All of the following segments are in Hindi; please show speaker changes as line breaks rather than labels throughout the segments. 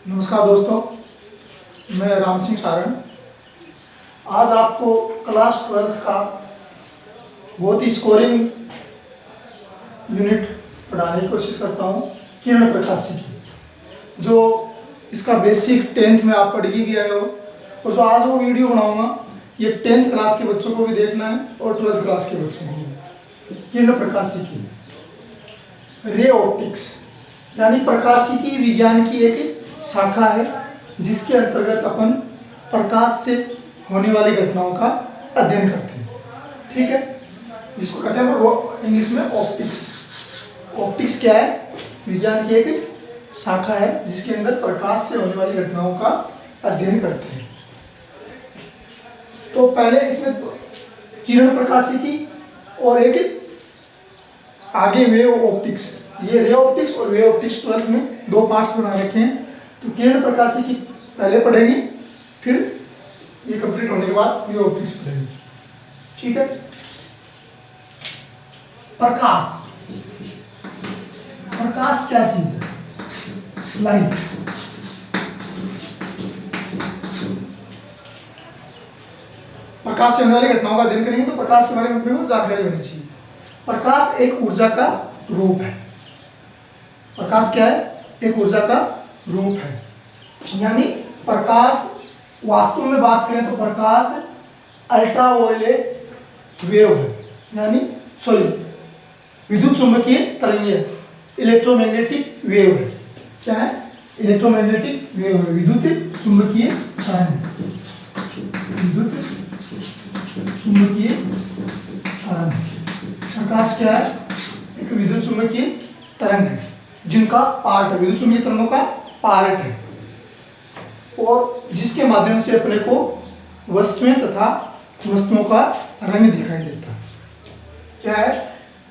नमस्कार दोस्तों, मैं राम सिंह सारण आज आपको क्लास 12 का बहुत ही स्कोरिंग यूनिट पढ़ाने की कोशिश करता हूँ। किरण प्रकाशी की जो इसका बेसिक 10th में आप पढ़ ही भी आए हो, और जो आज वो वीडियो बनाऊंगा ये 10th क्लास के बच्चों को भी देखना है और 12th क्लास के बच्चों को भी। किरण प्रकाशी की रे ऑप्टिक्स यानी प्रकाशिकी विज्ञान की एक शाखा है जिसके अंतर्गत अपन प्रकाश से होने वाली घटनाओं का अध्ययन करते हैं। ठीक है, जिसको कहते हैं वो इंग्लिश में ऑप्टिक्स। ऑप्टिक्स क्या है? विज्ञान की एक शाखा है जिसके अंदर प्रकाश से होने वाली घटनाओं का अध्ययन करते हैं। तो पहले इसमें किरण प्रकाशिकी और एक आगे वेव ऑप्टिक्स, ये रे ऑप्टिक्स और वेव ऑप्टिक्स 12th में दो पार्ट्स बना रखे हैं। तो किरण प्रकाशिकी पहले पढ़ेंगे, फिर ये कंप्लीट होने के बाद वेव ऑप्टिक्स पढ़ेंगे। ठीक है। प्रकाश, प्रकाश क्या चीज है? लाइट। प्रकाश से होने वाली घटनाओं का अध्ययन करेंगे तो प्रकाश के बारे में अपने को जानकारी होनी चाहिए। प्रकाश एक ऊर्जा का रूप है। प्रकाश क्या है? एक ऊर्जा का रूप है। यानी प्रकाश वास्तव में बात करें तो प्रकाश अल्ट्रावायलेट वेव है, यानी सॉरी विद्युत चुंबकीय तरंगे, इलेक्ट्रोमैग्नेटिक वेव है। क्या है? इलेक्ट्रोमैग्नेटिक वेव है, विद्युत चुंबकीय तरंग, विद्युत चुंबकीय तरंग। प्रकाश क्या है? एक विद्युत चुंबकीय तरंग है जिनका पार्ट है, विद्युत चुंबकीय तरंगों का पार्ट है, और जिसके माध्यम से अपने को वस्तुएं तथा वस्तुओं का रंग दिखाई देता है। क्या है?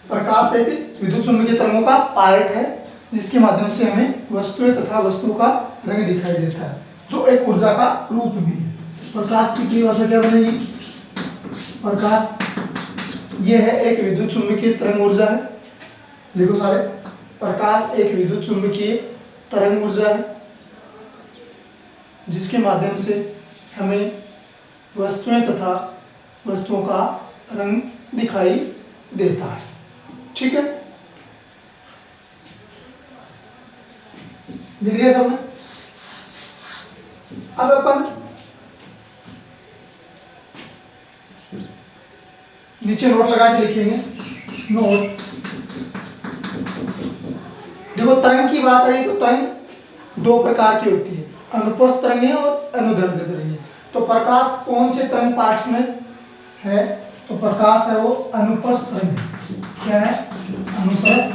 प्रकाश एक विद्युत चुंबकीय तरंगों का पार्ट है जिसके माध्यम से हमें वस्तुएं तथा वस्तुओं का रंग दिखाई देता है, जो एक ऊर्जा का रूप भी है। प्रकाश की परिभाषा क्या बनेगी? प्रकाश ये है एक विद्युत चुंबकीय तरंग ऊर्जा है। देखो सारे, प्रकाश एक विद्युत चुंबकीय तरंग ऊर्जा है जिसके माध्यम से हमें वस्तुएं तथा वस्तुओं का रंग दिखाई देता है। ठीक है, दिख गया सबने? अब अपन नीचे नोट लगा के लिखेंगे। नोट, देखो तरंग की बात आई तो तरंग दो प्रकार की होती है, अनुप्रस्थ तरंगें और अनुदैर्ध्य तरंगें। तो प्रकाश कौन से तरंग पार्ट्स में है? तो प्रकाश है वो अनुप्रस्थ तरंग। क्या है? अनुप्रस्थ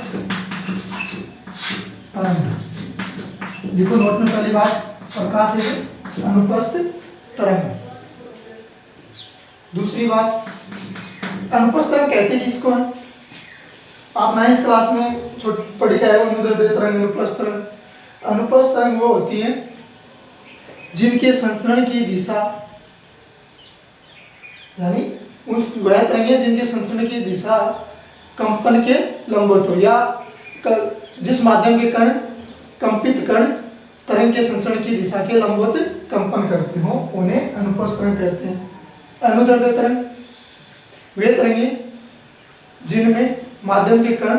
तरंग। देखो नोट में पहली बात, प्रकाश एक अनुप्रस्थ तरंग है। दूसरी बात, अनुप्रस्थ तरंग कहते किसको है? आप 9th क्लास में पढ़ी के आए हो, अनुदैर्ध्य तरंग, अनुप्रस्थ तरंग। अनुप्रस्थ तरंग वो होती है जिनके संचरण की दिशा, यानी उस वह तरंगें जिनके संचरण की दिशा कंपन के लंबवत हो, या जिस माध्यम के कण, कंपित कण तरंग के संचरण की दिशा के लंबवत कंपन करते हो, उन्हें अनुप्रस्थ तरंग कहते हैं। अनुदैर्ध्य तरंग वे तरंगें जिनमें माध्यम के कण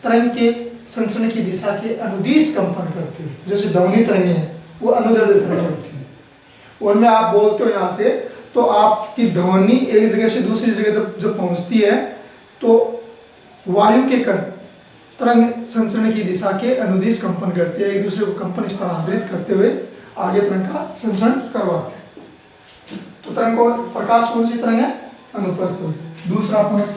तरंग के संचरण की दिशा के अनुदिश कंपन करते हो, जैसे ध्वनि तरंगें हैं, वो अनुदैर्ध्य तरंगें होती हैं। उनमें आप बोलते हो यहाँ से तो आपकी ध्वनि एक जगह से दूसरी जगह जब पहुँचती है तो वायु के कण तरंग संचरण की दिशा के अनुदिश कंपन करते हैं, एक दूसरे को कंपन स्थानांतरित करते हुए आगे तरंग का संचरण करवाते हैं। तो तरंग को, प्रकाश कौन सी तरंग है? अनुप्रस्थ। दूसरा पॉइंट,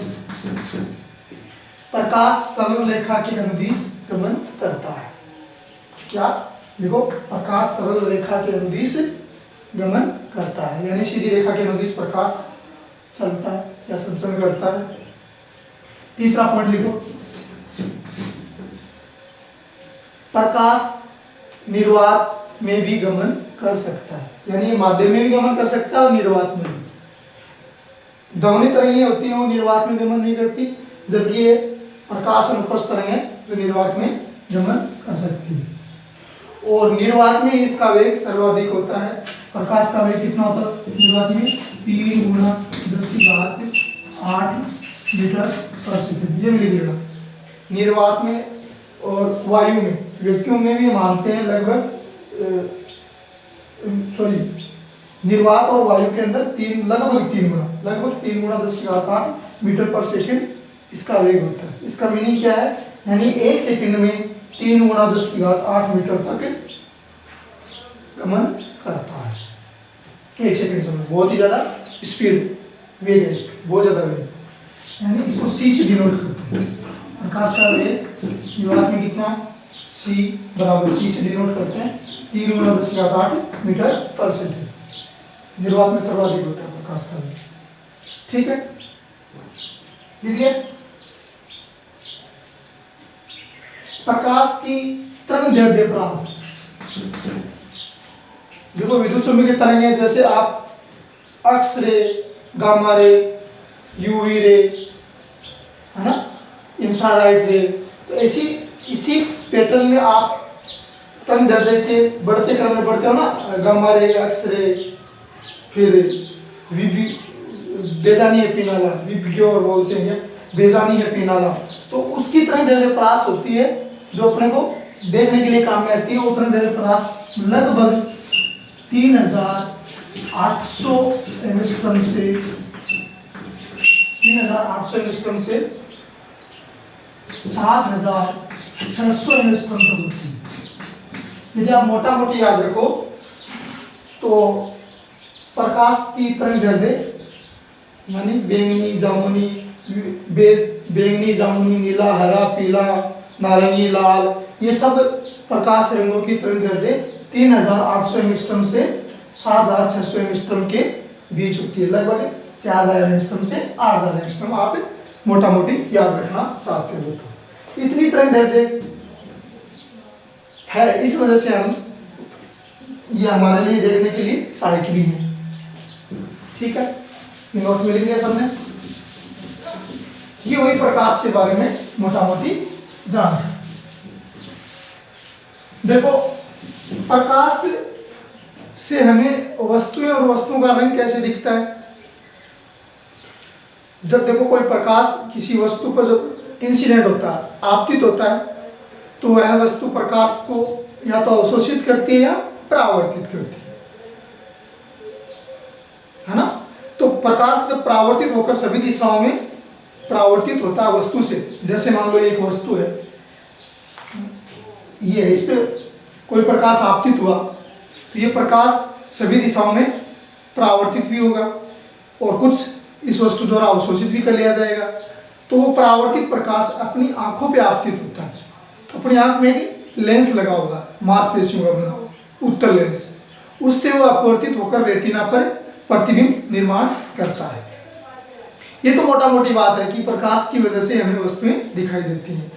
प्रकाश सरल रेखा के अनुदिश गमन करता है। क्या? देखो, प्रकाश सरल रेखा के अनुदिश गमन करता है, यानी सीधी रेखा के अनुदिश प्रकाश चलता है या संचरण करता है। तीसरा पॉइंट लिखो, प्रकाश निर्वात में भी गमन कर सकता है, यानी माध्यम में भी गमन कर सकता है और निर्वात में भी। ध्वनि तरंगें होती हैं वो निर्वात में गमन नहीं करती, जबकि ये प्रकाश अनुप्रस्थ तरंगें जो निर्वात में गमन कर सकती है। और निर्वात में इसका वेग सर्वाधिक होता है। प्रकाश का वेग कितना होता है निर्वात में? 3 गुणा 10⁸ मीटर पर सेकंड। ये भी लिख लेना। निर्वात में और वायु में, वैक्यूम में भी मानते हैं लगभग निर्वात और वायु के अंदर लगभग 3 गुणा 10⁸ मीटर पर सेकंड इसका वेग होता है। इसका मीनिंग क्या है? यानी 1 सेकंड में 3 गुणा 10⁸ मीटर तक गमन करता है। 1 सेकंड समय बहुत ही ज़्यादा स्पीड वेग है इसका, बहुत ज़्यादा वेग, यानी इसको c से डिनोट करते हैं। प्रकाश का वेग निर्वात में कितना? c बराबर c से डिनोट करते हैं 3 गुणा 10⁸ मीटर पर सेकंड। निर्वात में सर्वाधिक होता है प्रकाश का वेग। ठीक है, लिखिए। प्रकाश की तरंगदैर्ध्य प्रकाश, देखो विद्युत चुंबकीय तरंगें जैसे आप X ray, gamma ray, UV ray, है ना, इंफ्रारेड रे, तो ऐसी इसी पैटर्न में आप तरंगदैर्ध्य के बढ़ते क्रम में बढ़ते हो ना, गामा रे, एक्स रे, फिर वीबी, बेजानी है पीनाला, वीबीक्योर बोलते हैं, बेजानी है पीनाला, तो उसकी तरंगदैर्ध्य प्रकाश होती है जो अपने को देखने के लिए काम में आती है। वो तरंगदैर्ध्य प्रकाश लगभग 3800 एंगस्ट्रॉम से 7600 एंगस्ट्रॉम तक होती है। यदि आप मोटा मोटी याद रखो तो प्रकाश की तरंगदैर्ध्य यानी बैंगनी, जामुनी, नीला, हरा, पीला, नारंगी, लाल, ये सब प्रकाश रंगों की तरंगदैर्ध्य 3800 एंगस्ट्रॉम से 7600 एंगस्ट्रॉम के बीच होती है। लगभग 4000 एंगस्ट्रॉम से 8000 एंगस्ट्रॉम आप मोटा मोटी याद रखना चाहते हो तो इतनी तरंगदैर्ध्य है। इस वजह से हम ये हमारे लिए देखने के लिए सहायक भी है। ठीक है, ये नोट में लिख लिया सबने। ये हुई प्रकाश के बारे में मोटा मोटी जान। देखो प्रकाश से हमें वस्तुएं और वस्तुओं का रंग कैसे दिखता है। जब देखो कोई प्रकाश किसी वस्तु पर जब इंसिडेंट होता है, आपतित होता है, तो वह वस्तु प्रकाश को या तो अवशोषित करती है या परावर्तित करती है ना। तो प्रकाश जब परावर्तित होकर सभी दिशाओं में परावर्तित होता है वस्तु से, जैसे मान लो एक वस्तु है, ये है, इस पे कोई प्रकाश आपतित हुआ तो ये प्रकाश सभी दिशाओं में परावर्तित भी होगा और कुछ इस वस्तु द्वारा अवशोषित भी कर लिया जाएगा। तो वो परावर्तित प्रकाश अपनी आंखों पे आपतित होता है। तो अपनी आंख में एक लेंस लगा होगा, मांसपेशियों का बना हुआ उत्तर लेंस, उससे वो अपवर्तित होकर रेटिना पर प्रतिबिंब निर्माण करता है। ये तो मोटा मोटी बात है कि प्रकाश की वजह से हमें वस्तुएं दिखाई देती हैं।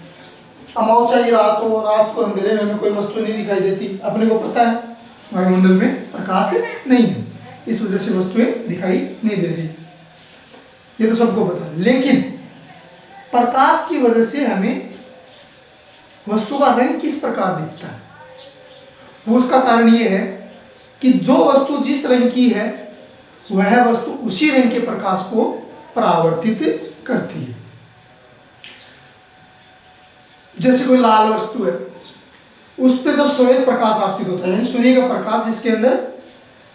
अमावस्या की रात हो, रात को अंधेरे में हमें कोई वस्तु नहीं दिखाई देती, अपने को पता है वायुमंडल में प्रकाश नहीं है, इस वजह से वस्तुएं दिखाई नहीं दे रही, ये तो सबको पता है। लेकिन प्रकाश की वजह से हमें वस्तु का रंग किस प्रकार दिखता है, वो उसका कारण ये है कि जो वस्तु जिस रंग की है वह वस्तु उसी रंग के प्रकाश को परावर्तित करती है। जैसे कोई लाल वस्तु है, उस पर जब श्वेत प्रकाश आपतित होता है, यानी सूर्य का प्रकाश जिसके अंदर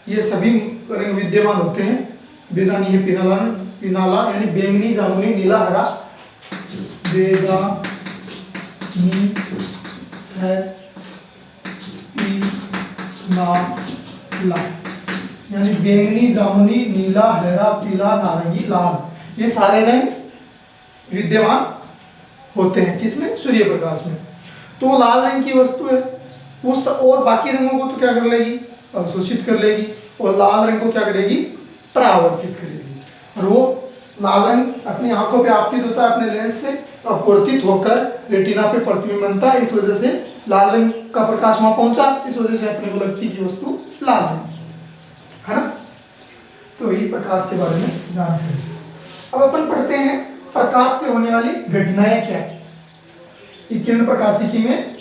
ये सभी रंग विद्यमान होते हैं, बेजानी है पीनाला यानी बैंगनी, जामुनी, नीला, हरा, बेजानी है पीनाला यानी बैंगनी, जामुनी, नीला, हरा, पीला, नारंगी, लाल, ये सारे रंग विद्यमान होते हैं किसमें? सूर्य प्रकाश में। तो वो लाल रंग की वस्तु है, वो और बाकी रंगों को तो क्या कर लेगी? अवशोषित कर लेगी, और लाल रंग को क्या करेगी? परावर्तित करेगी। और वो लाल रंग अपनी आंखों पे आपतित होता है अपने लेंस से, अपवर्तित होकर रेटिना पे प्रतिबिंब बनता है, इस वजह से लाल रंग का प्रकाश वहां पहुंचा, इस वजह से अपने को लगती कि वस्तु लाल रंग है ना। तो यही प्रकाश के बारे में जानते हैं। अब अपन पढ़ते हैं प्रकाश से होने वाली घटनाएं क्या है। किरण प्रकाशिकी में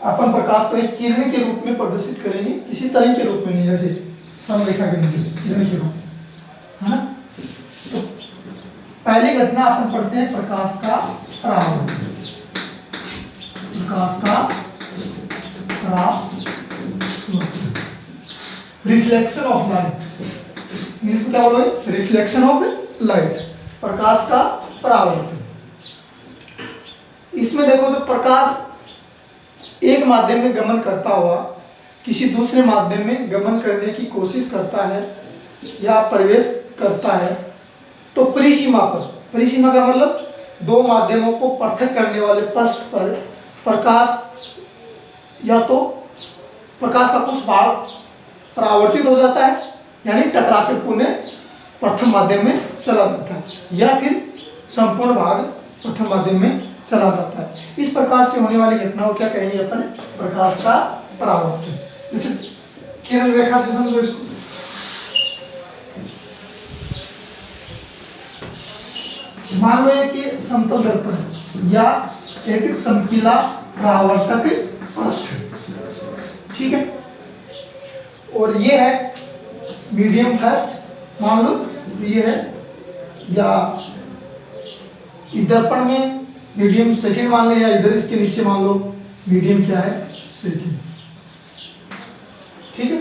अपन प्रकाश को एक किरण के रूप में प्रदर्शित करेंगे, किसी तरह के रूप में नहीं, जैसे समरेखा के नीचे किरण के रूप में, है ना। तो पहली घटना अपन पढ़ते हैं प्रकाश का परावर्तन। प्रकाश का परावर्तन, रिफ्लेक्शन ऑफ लाइट, इंग्लिश में क्या बोलोगे, रिफ्लेक्शन ऑफ लाइट, प्रकाश का परावर्तन। इसमें देखो जो प्रकाश एक माध्यम में गमन करता हुआ किसी दूसरे माध्यम में गमन करने की कोशिश करता है या प्रवेश करता है, तो परिसीमा पर, परिसीमा का मतलब दो माध्यमों को पृथक करने वाले पृष्ठ पर प्रकाश या तो प्रकाश का कुछ भाग परावर्तित हो जाता है, यानी टकराकर पुनः प्रथम माध्यम में चला जाता है, या फिर संपूर्ण भाग प्रथम माध्यम में चला जाता है। इस प्रकार से होने वाली घटना को क्या कहेंगे अपन, प्रकाश का परावर्तन। जैसे किरण रेखा से समझो इसको, मान लो कि समतल दर्पण या एक चमकीला परावर्तक पृष्ठ, ठीक है, और ये है मीडियम फर्स्ट, मान लो ये है, या इस दर्पण में मीडियम सेकंड मान ले, या इधर इसके नीचे मान लो मीडियम क्या है, सेकंड, ठीक है,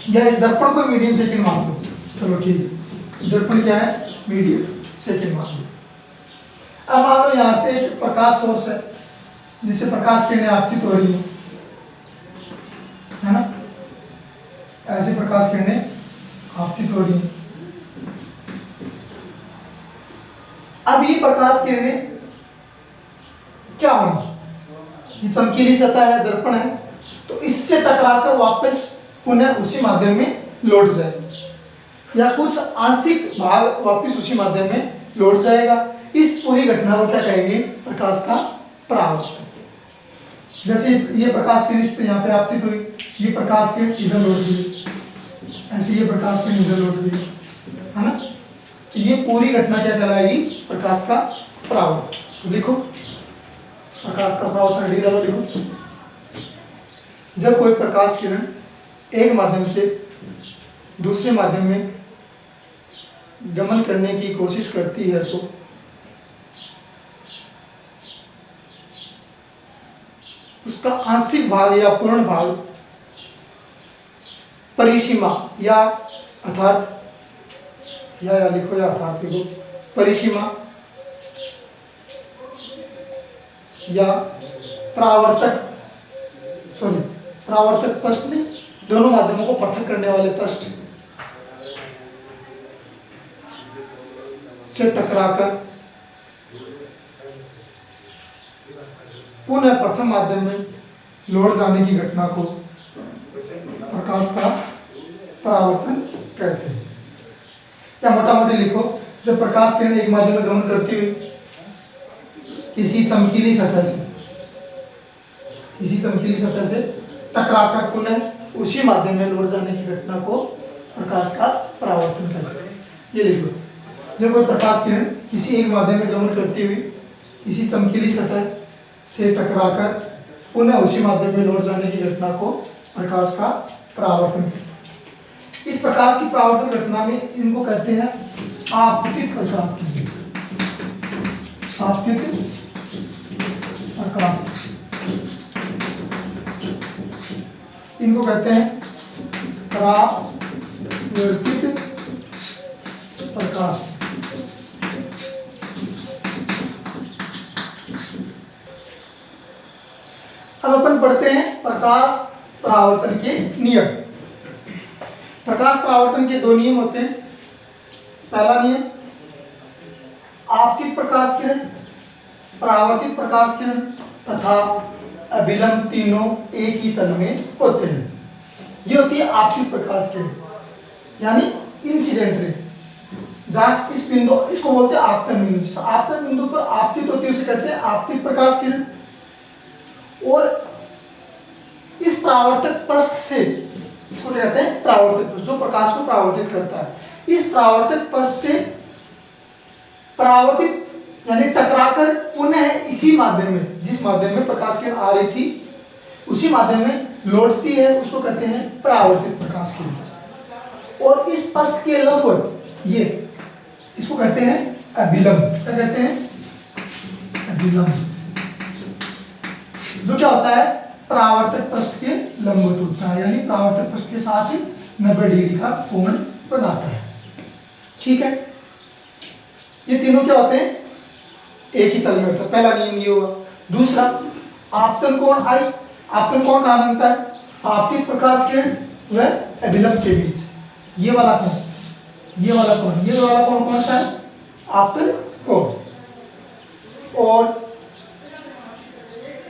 या इस दर्पण को मीडियम सेकंड मान लो, चलो ठीक है, दर्पण क्या है, मीडियम सेकंड मान लो। अब मान लो यहाँ से एक प्रकाश सोर्स है जिससे प्रकाश किरणें आपतित हो रही है ना, ऐसे प्रकाश किरणें आपतित हो रही है। अब ये प्रकाश किरणें क्या होंगी, ये चमकीली सतह है, दर्पण है, तो इससे टकराकर वापस पुनः उसी माध्यम में लौट जाएगी, या कुछ आंशिक भाग वापस उसी माध्यम में लौट जाएगा। इस पूरी घटना को क्या कहेंगे, प्रकाश का परावर्तन। जैसे ये प्रकाश किरण इस पे यहाँ पे आपतित हुई, ये प्रकाश किरण इधर लौट गई, ऐसे ये प्रकाश किरण इधर लौट गई, है ना। ये पूरी घटना क्या कहलाएगी, प्रकाश का परावर्तन। तो लिखो प्रकाश का परावर्तन, डी डालो, लिखो। जब कोई प्रकाश किरण एक माध्यम से दूसरे माध्यम में गमन करने की कोशिश करती है तो उसका आंशिक भाग या पूर्ण भाग परिसीमा या अर्थात या लिखो या अर्थात लिखो, परिसीमा या परावर्तक पृष्ठ में दोनों माध्यमों को पृथक करने वाले पृष्ठ से टकराकर पुनः प्रथम माध्यम में लौट जाने की घटना को प्रकाश का परावर्तन कहते हैं। या मोटा मोटी लिखो, जब प्रकाश किरण एक माध्यम में गमन करती हुई किसी चमकीली सतह से टकराकर पुनः उसी माध्यम में लौट जाने की घटना को प्रकाश का परावर्तन कहते हैं। ये लिखो, जब कोई प्रकाश किरण किसी एक माध्यम में गमन करती हुई किसी चमकीली सतह से टकराकर पुनः उसी माध्यम में लौट जाने की घटना को प्रकाश का परावर्तन कहते हैं। इस प्रकाश की परावर्तन घटना में इनको कहते हैं आपतित प्रकाश। आपतित प्रकाश इनको कहते हैं परावर्तित प्रकाश। अब अपन पढ़ते हैं प्रकाश परावर्तन के नियम। प्रकाश परावर्तन के दो नियम होते हैं। पहला नियम, आपतित प्रकाश किरण, परावर्तित प्रकाश किरण तथा अभिलंब तीनों एक ही तल में होते हैं। ये होती है आपतित प्रकाश किरण, यानी इंसिडेंट रे। जहाँ इस बिंदु, इसको बोलते हैं आपतन बिंदु। आपतन बिंदु पर आपतित होती है, उसे कहते हैं आपतित प्रकाश किरण। और इस परावर्तक पृष्ठ से, इसको कहते हैं परावर्तक पृष्ठ, जो प्रकाश को परावर्तित करता है। इस परावर्तक पृष्ठ से परावर्तित यानी टकराकर पुनः इसी माध्यम में, जिस माध्यम में प्रकाश किरण आ रही थी उसी माध्यम में लौटती है, उसको कहते हैं परावर्तित प्रकाश किरण। और इस पृष्ठ के लंबवत ये, इसको कहते हैं अभिलंब। क्या कहते हैं? अभिलंब। जो क्या होता है? परावर्तक पृष्ठ के लंबवत होता है, यानी परावर्तक पृष्ठ के साथ 90 डिग्री का कोण बनाता है। ठीक है, ये तीनों क्या होते हैं? एक ही तल में होता है। पहला नियम ये हुआ। दूसरा, आपतन कोण आई। आपतन कोण कहाँ बनता है? आपतित प्रकाश किरण व अभिलंब के बीच। ये वाला कोण, ये वाला कोण, ये वाला कोण कौन सा है? आपतन कोण। और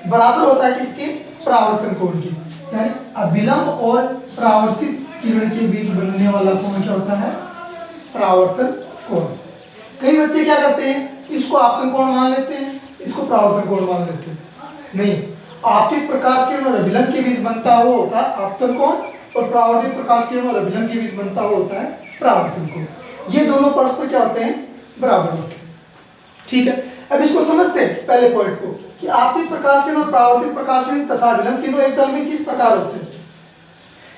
बराबर होता है किसके? परावर्तन कोण की। यानी अभिलंब और परावर्तित किरण के बीच बनने वाला कोण क्या होता है? परावर्तन कोण। कई बच्चे क्या करते हैं? इसको आपतन कोण मान लेते हैं, इसको परावर्तन कोण मान लेते हैं। नहीं, आपतित प्रकाश किरण और अभिलंब के बीच बनता हुआ होता है आपतन कोण, और परावर्तित प्रकाश किरण और अभिलंब के बीच बनता हुआ होता है परावर्तन कोण। ये दोनों परस्पर क्या होते हैं? बराबर होते हैं। ठीक है, अब इसको समझते हैं पहले पॉइंट को कि आपतित प्रकाश किरण और परावर्तित प्रकाश किरण तथा अभिलंब तीनों एक तल में किस प्रकार होते हैं।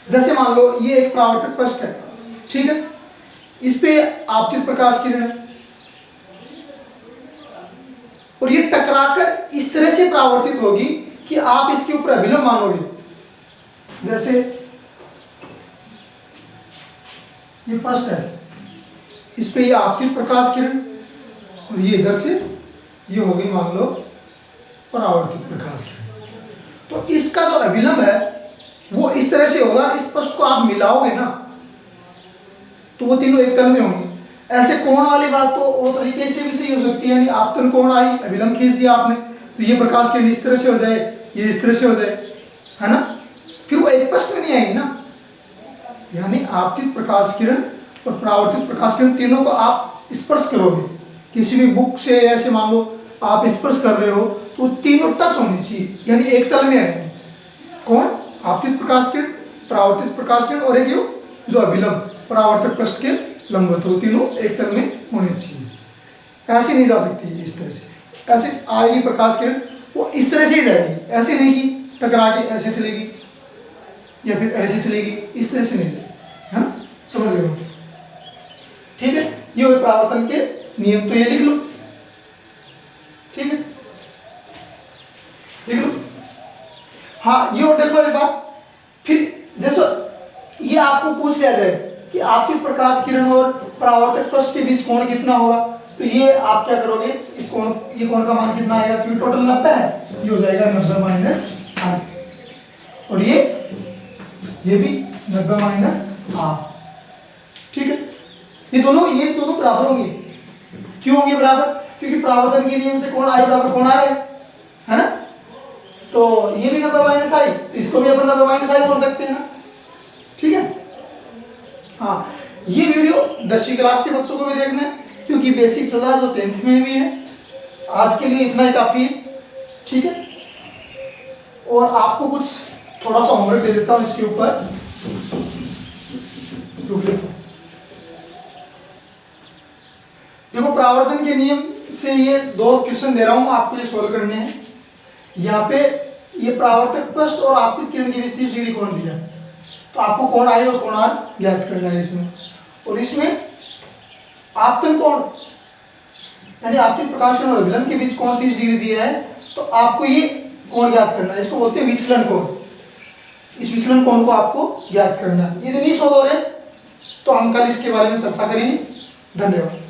जैसे मान लो ये एक परावर्तक पृष्ठ है, ठीक है, इस पे आपतित प्रकाश किरण है और ये टकराकर इस तरह से परावर्तित होगी कि आप इसके ऊपर अभिलंब मानोगे। जैसे ये पृष्ठ है, इस पे ये आपतित प्रकाश किरण और ये इधर से ये होगी मान लो परावर्तित प्रकाश किरण। तो इसका जो अभिलंब है वो इस तरह से होगा, इस पृष्ठ को आप मिलाओगे ना तो वो तीनों एक तल में होंगे। ऐसे कोण वाली बात तो और तरीके से भी सही हो सकती है, यानी आपतन कोण आई, अभिलंब खींच दिया आपने तो ये प्रकाश किरण इस तरह से हो जाए, ये इस तरह से हो जाए, है ना, फिर वो एक पृष्ठ में नहीं आएगी ना। यानी आपतित प्रकाश किरण और परावर्तित प्रकाश किरण तीनों को आप स्पर्श करोगे किसी भी बुक से, ऐसे मान लो आप स्पर्श कर रहे हो तो तीनों टच होनी चाहिए, यानी एक तल में आएंगे। कौन? आपतित प्रकाश किरण, परावर्तित प्रकाश किरण और एक जो अभिलंब परावर्तक पृष्ठ के लंबवत, वो तीनों एक तल में होने चाहिए। ऐसे नहीं जा सकती है इस तरह से, ऐसे आएगी प्रकाश किरण वो इस तरह से ही जाएगी, ऐसे नहीं कि टकरा के ऐसे चलेगी या फिर ऐसे चलेगी, इस तरह से नहीं जाएगी, है ना, समझ रहे हो? ठीक है, ये हुए परावर्तन के नियम, तो ये लिख लो। ठीक है, लिख लो। हाँ, ये और देखो एक बात, फिर जैसे ये आपको पूछ लिया जाए कि आपकी प्रकाश किरण और परावर्तक पृष्ठ के बीच कोण कितना होगा, तो ये आप क्या करोगे, इस कोण, ये कोण का मान कितना आएगा, क्योंकि टोटल 90 है, ये हो जाएगा 90 माइनस आठ, और ये भी 90 माइनस आठ। ठीक है, ये दोनों बराबर होंगे। क्यों होंगे बराबर? क्योंकि परावर्तन के नियम से कोण आई बराबर कोण आ रहे है ना, तो ये भी 90 माइनस आई, तो इसको भी अपन 90 माइनस आई बोल सकते हैं ना। ठीक है, हाँ, ये वीडियो 10वीं क्लास के बच्चों को भी देखना है क्योंकि बेसिक चल रहा है, जो 10th में भी है। आज के लिए इतना ही काफ़ी है। ठीक है, और आपको कुछ थोड़ा सा होमवर्क दे देता हूँ इसके ऊपर। देखो, परावर्तन के नियम से ये 2 क्वेश्चन दे रहा हूँ, आपको ये सोल्व करने हैं। यहाँ पे ये परावर्तक पृष्ठ और आपतित किरण के बीच 30 डिग्री कोण दिया, तो आपको कोण आई और कोण आर ज्ञात करना है इसमें। और इसमें आपतन कोण यानी आपतित प्रकाश किरण और अभिलंब के बीच कोण 30 डिग्री दिया है, तो आपको ये कोण ज्ञात करना है। इसको बोलते हैं विचलन कोण। इस विचलन कोण को आपको ज्ञात करना है। यदि नहीं सोल्व हो रहे तो हम कल इसके बारे में चर्चा करेंगे। धन्यवाद।